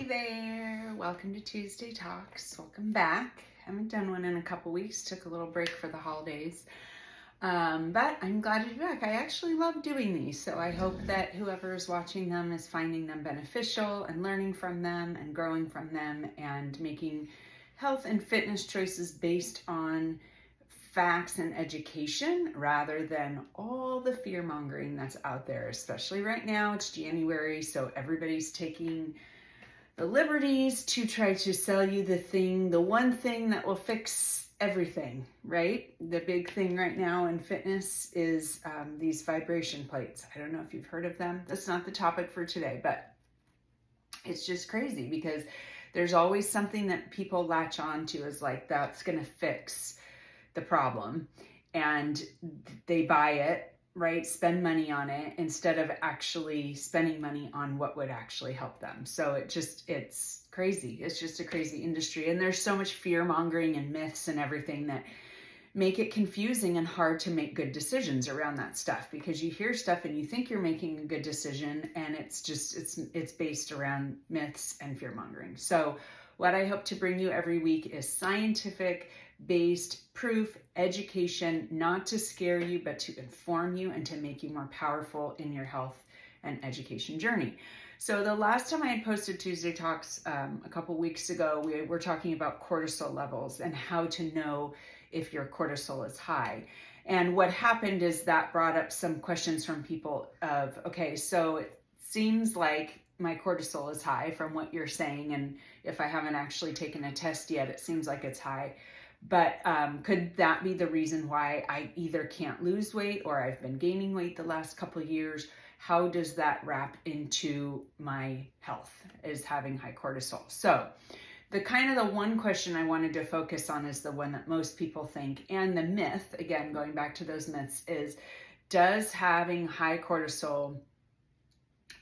there, welcome to Tuesday Talks. Welcome back. Haven't done one in a couple weeks, took a little break for the holidays. But I'm glad to be back. I actually love doing these, so I hope that whoever is watching them is finding them beneficial and learning from them and growing from them and making health and fitness choices based on facts and education rather than all the fear mongering that's out there, especially right now. It's January, so everybody's taking the liberties to try to sell you the one thing that will fix everything, right? The big thing right now in fitness is these vibration plates. I don't know if you've heard of them. That's not the topic for today, but it's just crazy because there's always something that people latch on to as like, that's going to fix the problem. And they buy it, right? Spend money on it instead of actually spending money on what would actually help them. So it's crazy. It's just a crazy industry. And there's so much fear mongering and myths and everything that make it confusing and hard to make good decisions around that stuff, because you hear stuff and you think you're making a good decision and it's based around myths and fear mongering. So what I hope to bring you every week is scientific based proof, education, not to scare you, but to inform you and to make you more powerful in your health and education journey. So the last time I had posted Tuesday Talks a couple weeks ago, we were talking about cortisol levels and how to know if your cortisol is high. And what happened is that brought up some questions from people of, okay, so it seems like my cortisol is high from what you're saying. And if I haven't actually taken a test yet, it seems like it's high. But could that be the reason why I either can't lose weight or I've been gaining weight the last couple of years? How does that wrap into my health, is having high cortisol? So the one question I wanted to focus on is the one that most people think, and the myth, again, going back to those myths, is does having high cortisol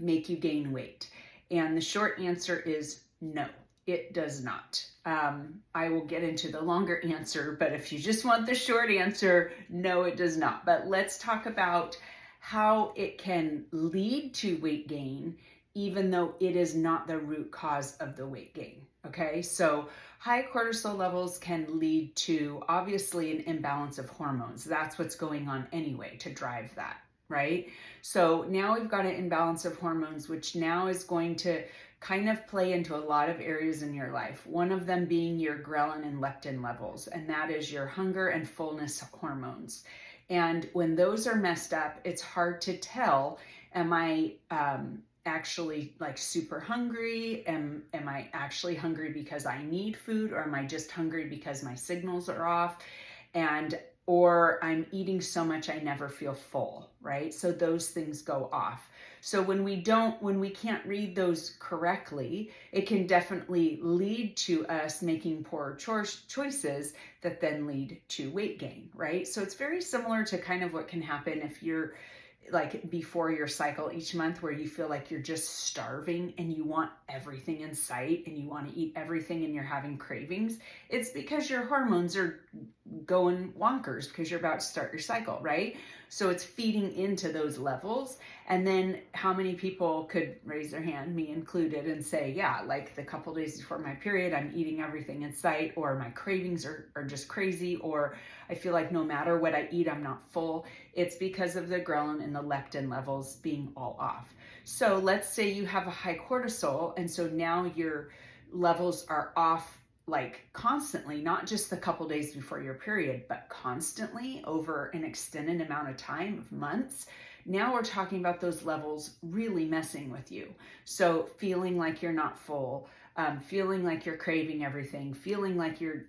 make you gain weight? And the short answer is no. It does not. I will get into the longer answer, but if you just want the short answer, no, it does not. But let's talk about how it can lead to weight gain, even though it is not the root cause of the weight gain. Okay, so high cortisol levels can lead to obviously an imbalance of hormones. That's what's going on anyway to drive that, right? So now we've got an imbalance of hormones, which now is going to kind of play into a lot of areas in your life. One of them being your ghrelin and leptin levels, and that is your hunger and fullness hormones. And when those are messed up, it's hard to tell, am I actually like super hungry? Am I actually hungry because I need food, or am I just hungry because my signals are off? Or I'm eating so much I never feel full, right? So those things go off. So when we can't read those correctly, it can definitely lead to us making poor choices that then lead to weight gain, right? So it's very similar to kind of what can happen if you're like before your cycle each month, where you feel like you're just starving and you want everything in sight and you want to eat everything and you're having cravings. It's because your hormones are going wonkers because you're about to start your cycle, right? So it's feeding into those levels. And then how many people could raise their hand, me included, and say, yeah, like the couple days before my period, I'm eating everything in sight, or my cravings are just crazy, or I feel like no matter what I eat, I'm not full. It's because of the ghrelin and the leptin levels being all off. So let's say you have a high cortisol, and so now your levels are off like constantly, not just the couple days before your period, but constantly over an extended amount of time of months. Now we're talking about those levels really messing with you. So feeling like you're not full, feeling like you're craving everything, feeling like you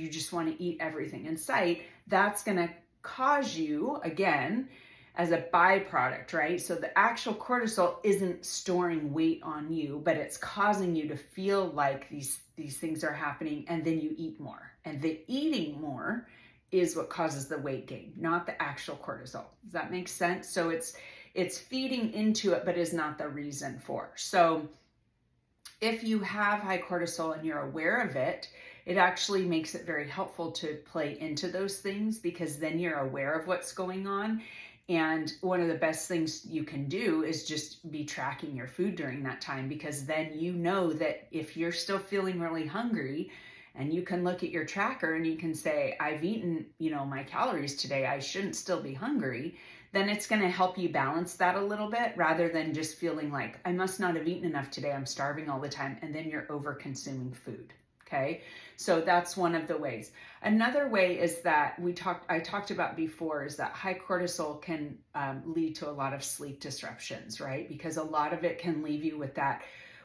just want to eat everything in sight, that's going to cause you, again, as a byproduct, right? So the actual cortisol isn't storing weight on you, but it's causing you to feel like these things are happening, and then you eat more. And the eating more is what causes the weight gain, not the actual cortisol. Does that make sense? So it's feeding into it, but is not the reason for. So if you have high cortisol and you're aware of it, it actually makes it very helpful to play into those things, because then you're aware of what's going on And one of the best things you can do is just be tracking your food during that time, because then you know that if you're still feeling really hungry, and you can look at your tracker and you can say, I've eaten, my calories today, I shouldn't still be hungry, then it's going to help you balance that a little bit, rather than just feeling like, I must not have eaten enough today, I'm starving all the time, and then you're over consuming food. Okay, so that's one of the ways. Another way is that I talked about before, is that high cortisol can lead to a lot of sleep disruptions, right? Because a lot of it can leave you with that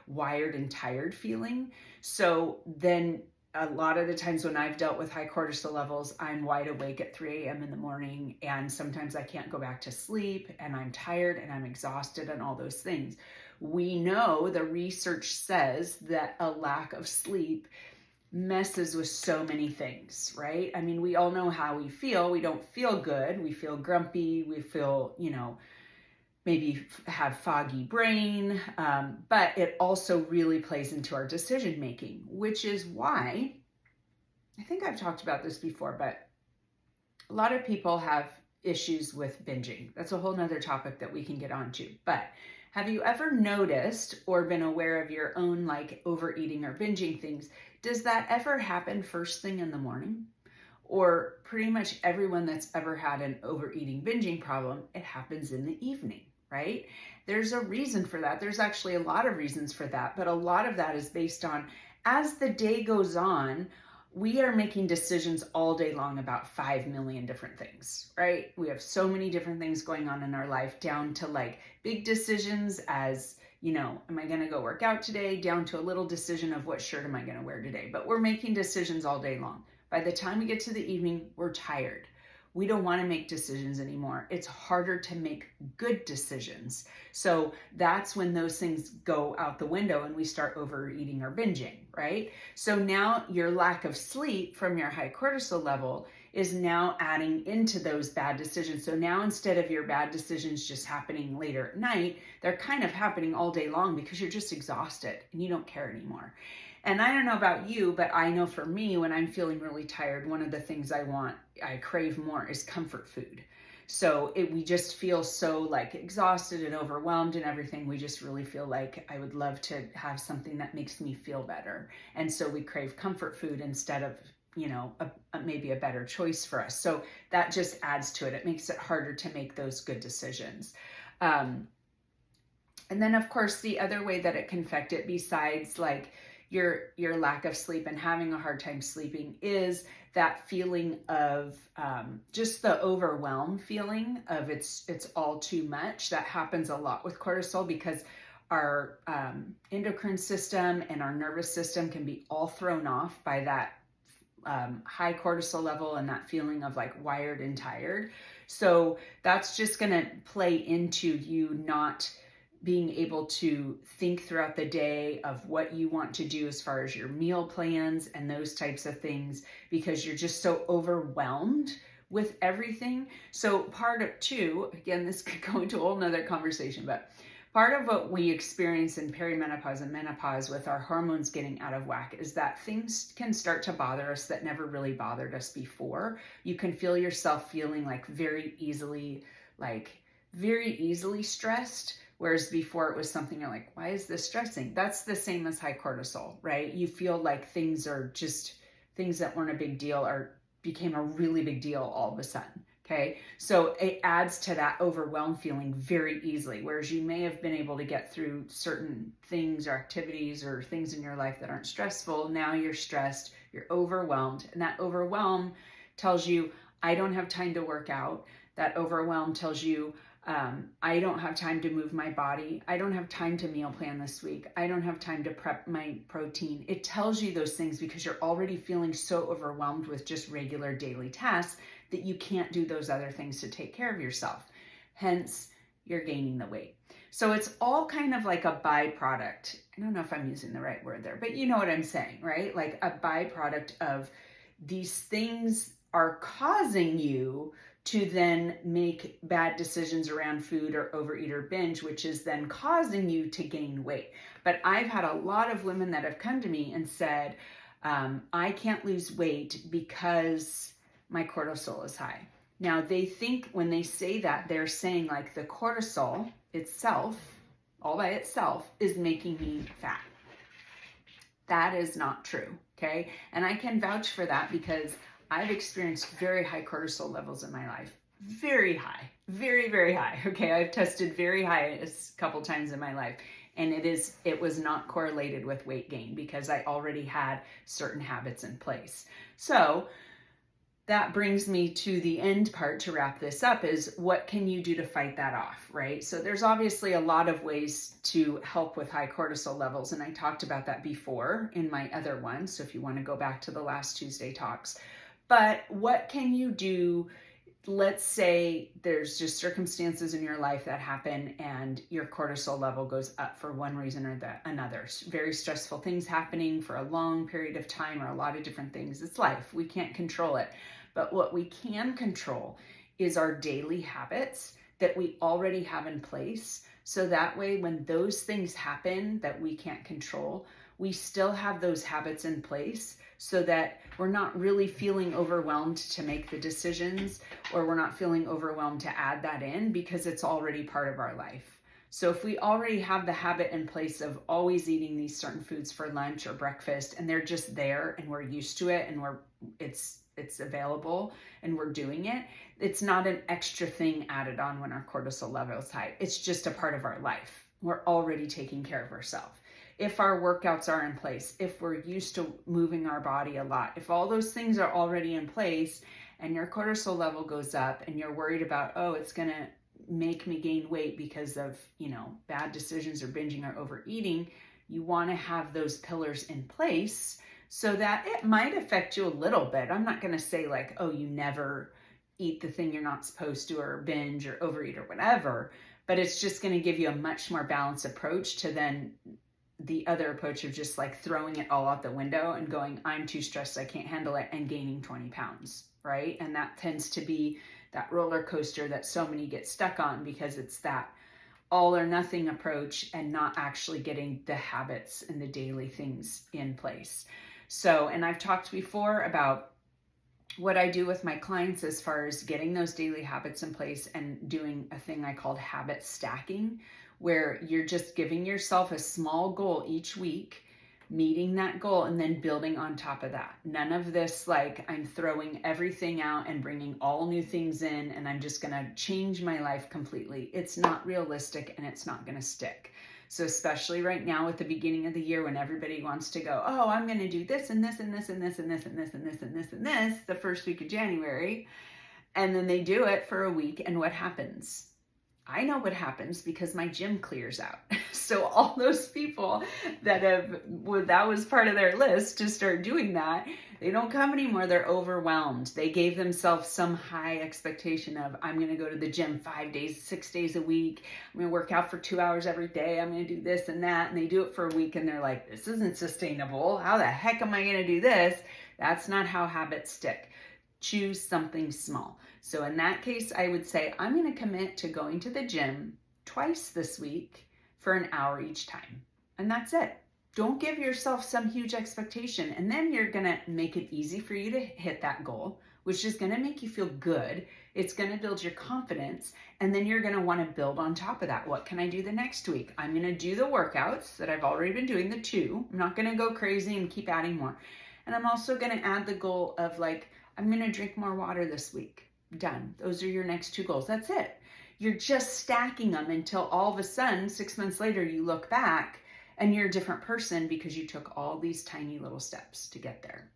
wired and tired feeling. So then a lot of the times when I've dealt with high cortisol levels, I'm wide awake at 3 a.m. in the morning, and sometimes I can't go back to sleep, and I'm tired and I'm exhausted and all those things. We know, the research says, that a lack of sleep messes with so many things, right? I mean, we all know how we feel. We don't feel good. We feel grumpy. We feel, maybe have foggy brain, but it also really plays into our decision making, which is why, I think I've talked about this before, but a lot of people have issues with binging. That's a whole nother topic that we can get onto. But have you ever noticed or been aware of your own like overeating or binging things? Does that ever happen first thing in the morning? Or pretty much everyone that's ever had an overeating binging problem, it happens in the evening, right? There's a reason for that. There's actually a lot of reasons for that, but a lot of that is based on, as the day goes on, we are making decisions all day long about 5 million different things, right? We have so many different things going on in our life, down to like big decisions as, am I going to go work out today, down to a little decision of what shirt am I going to wear today. But we're making decisions all day long. By the time we get to the evening, we're tired. We don't want to make decisions anymore. It's harder to make good decisions. So that's when those things go out the window and we start overeating or binging, right? So now your lack of sleep from your high cortisol level is now adding into those bad decisions. So now, instead of your bad decisions just happening later at night, they're kind of happening all day long, because you're just exhausted and you don't care anymore. And I don't know about you, but I know for me, when I'm feeling really tired, one of the things I crave more is comfort food. So we just feel so like exhausted and overwhelmed and everything. We just really feel like I would love to have something that makes me feel better. And so we crave comfort food instead of, maybe a better choice for us. So that just adds to it. It makes it harder to make those good decisions. And then of course, the other way that it can affect it, besides like your lack of sleep and having a hard time sleeping, is that feeling of just the overwhelm feeling of it's all too much. That happens a lot with cortisol, because our endocrine system and our nervous system can be all thrown off by that high cortisol level and that feeling of like wired and tired. So that's just going to play into you not being able to think throughout the day of what you want to do as far as your meal plans and those types of things, because you're just so overwhelmed with everything. So part of two, again, this could go into a whole nother conversation, but part of what we experience in perimenopause and menopause with our hormones getting out of whack is that things can start to bother us that never really bothered us before. You can feel yourself feeling like very easily stressed. Whereas before it was something you're like, why is this stressing? That's the same as high cortisol, right? You feel like things that weren't a big deal became a really big deal all of a sudden. Okay. So it adds to that overwhelmed feeling very easily. Whereas you may have been able to get through certain things or activities or things in your life that aren't stressful. Now you're stressed, you're overwhelmed. And that overwhelm tells you, I don't have time to work out. That overwhelm tells you, I don't have time to move my body. I don't have time to meal plan this week. I don't have time to prep my protein. It tells you those things because you're already feeling so overwhelmed with just regular daily tasks that you can't do those other things to take care of yourself. Hence, you're gaining the weight. So it's all kind of like a byproduct. I don't know if I'm using the right word there, but you know what I'm saying, right? Like a byproduct of these things are causing you to then make bad decisions around food or overeat or binge, which is then causing you to gain weight. But I've had a lot of women that have come to me and said, I can't lose weight because my cortisol is high. Now, they think when they say that, they're saying like the cortisol itself, all by itself, is making me fat. That is not true, okay? And I can vouch for that because I've experienced very high cortisol levels in my life. Very high, very, very high, okay? I've tested very high a couple times in my life. And it was not correlated with weight gain because I already had certain habits in place. So that brings me to the end part to wrap this up is what can you do to fight that off, right? So there's obviously a lot of ways to help with high cortisol levels. And I talked about that before in my other one. So if you want to go back to the last Tuesday talks, but what can you do? Let's say there's just circumstances in your life that happen and your cortisol level goes up for one reason or another. Very stressful things happening for a long period of time or a lot of different things. It's life. We can't control it. But what we can control is our daily habits that we already have in place. So that way, when those things happen that we can't control, we still have those habits in place so that we're not really feeling overwhelmed to make the decisions, or we're not feeling overwhelmed to add that in because it's already part of our life. So if we already have the habit in place of always eating these certain foods for lunch or breakfast, and they're just there and we're used to it and it's available and we're doing it, it's not an extra thing added on when our cortisol level is high. It's just a part of our life. We're already taking care of ourselves. If our workouts are in place, if we're used to moving our body a lot, if all those things are already in place and your cortisol level goes up and you're worried about, oh, it's going to make me gain weight because of, bad decisions or binging or overeating, you want to have those pillars in place so that it might affect you a little bit. I'm not going to say like, oh, you never eat the thing you're not supposed to or binge or overeat or whatever, but it's just going to give you a much more balanced approach to then the other approach of just like throwing it all out the window and going, I'm too stressed, I can't handle it, and gaining 20 pounds, right? And that tends to be that roller coaster that so many get stuck on because it's that all or nothing approach and not actually getting the habits and the daily things in place. So, and I've talked before about what I do with my clients as far as getting those daily habits in place and doing a thing I called habit stacking, where you're just giving yourself a small goal each week, meeting that goal, and then building on top of that. None of this like I'm throwing everything out and bringing all new things in and I'm just going to change my life completely. It's not realistic and it's not going to stick. So especially right now at the beginning of the year when everybody wants to go, oh, I'm going to do this and this and this and this and this and this and this and this and this the first week of January. And then they do it for a week. And what happens? I know what happens because my gym clears out. So all those people that that was part of their list to start doing that, they don't come anymore. They're overwhelmed. They gave themselves some high expectation of, I'm going to go to the gym 5 days, 6 days a week. I'm going to work out for 2 hours every day. I'm going to do this and that. And they do it for a week and they're like, this isn't sustainable. How the heck am I going to do this? That's not how habits stick. Choose something small. So in that case, I would say I'm going to commit to going to the gym twice this week for an hour each time. And that's it. Don't give yourself some huge expectation. And then you're going to make it easy for you to hit that goal, which is going to make you feel good. It's going to build your confidence. And then you're going to want to build on top of that. What can I do the next week? I'm going to do the workouts that I've already been doing, the 2. I'm not going to go crazy and keep adding more. And I'm also going to add the goal of like, I'm going to drink more water this week. Done. Those are your next 2 goals. That's it. You're just stacking them until all of a sudden, 6 months later, you look back and you're a different person because you took all these tiny little steps to get there.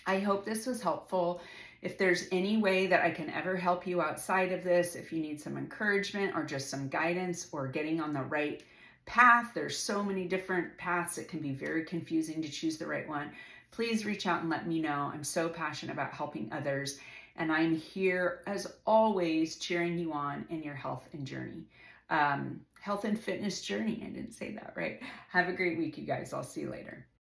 I hope this was helpful. If there's any way that I can ever help you outside of this, if you need some encouragement or just some guidance or getting on the right path, there's so many different paths. It can be very confusing to choose the right one. Please reach out and let me know. I'm so passionate about helping others. And I'm here, as always, cheering you on in your health and journey. Health and fitness journey. I didn't say that, right? Have a great week, you guys. I'll see you later.